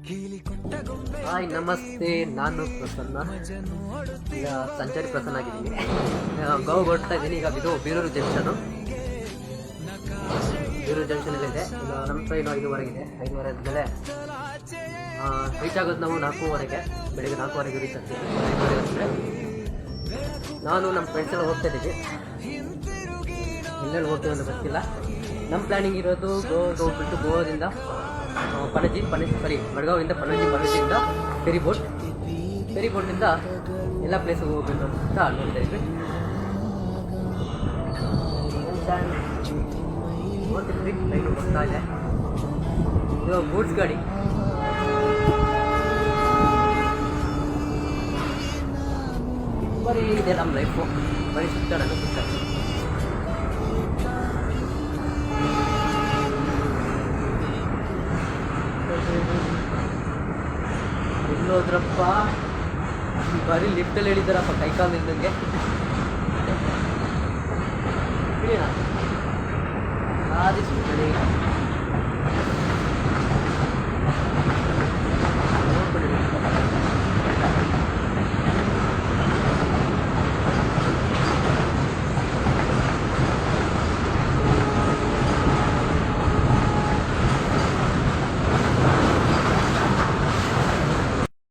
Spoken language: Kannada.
ಹಾಯ್ ನಮಸ್ತೆ, ನಾನು ಪ್ರಸನ್ನ. ಈಗ ಸಂಚಾರಿ ಪ್ರಸನ್ನ ಆಗಿದ್ದೀನಿ. ಗೋವಾಗ ಹೊರಡ್ತಾ ಇದ್ದೀನಿ. ಈಗ ಇದು ಬೀರೂರು ಜಂಕ್ಷನು. ಬೀರೂರು ಜಂಕ್ಷನಲ್ಲಿದೆ. ಈಗ ನಮ್ಮ ಟ್ರೈನು 5:15 ಆದಮೇಲೆ ರೀಚ್ ಆಗೋದು ನಾವು 4:15. ಬೆಳಿಗ್ಗೆ 4:15 ರೀಚ್ ಆಗ್ತೀವಿ. 5:15 ಅಂದರೆ ನಾನು ನಮ್ಮ ಫ್ರೆಂಡ್ಸ್ ಎಲ್ಲ ಹೋಗ್ತಾ ಇದ್ದೀವಿ. ಎಲ್ಲೆಲ್ಲಿ ಹೋಗ್ತೀವಿ ಅಂತ ಗೊತ್ತಿಲ್ಲ. ನಮ್ಮ ಪ್ಲ್ಯಾನಿಂಗ್ ಇರೋದು ಹೋಗ್ಬಿಟ್ಟು ಗೋವಾದಿಂದ ಪಣಜಿ ಮಡ್ಗಾವಿಂದ ಪಣಜಿಯಿಂದ ಫೆರಿ ಬೋಟಿಂದ ಎಲ್ಲ ಪ್ಲೇಸಿಗೆ ಹೋಗ್ಬೇಕು ಅಂತ ನೋಡ್ತಾ ಇದ್ವಿ. ಟ್ರೈನು ಬರ್ತಾ ಇದೆ. ಇದು ಗೂಡ್ಸ್ ಗಾಡಿ. ಬರೀ ಇದೆ ನಮ್ಮ ಲೈಫು. ಬರೀ ಸುತ್ತಾಡೋದು. ಎಲ್ಲೋದ್ರಪ್ಪ, ಬರೀ ಲಿಫ್ಟಲ್ಲಿ ಹೇಳಿದ್ದಾರಪ್ಪ, ಕೈಕಾಲು ನಿಲ್ದಂಗೆ.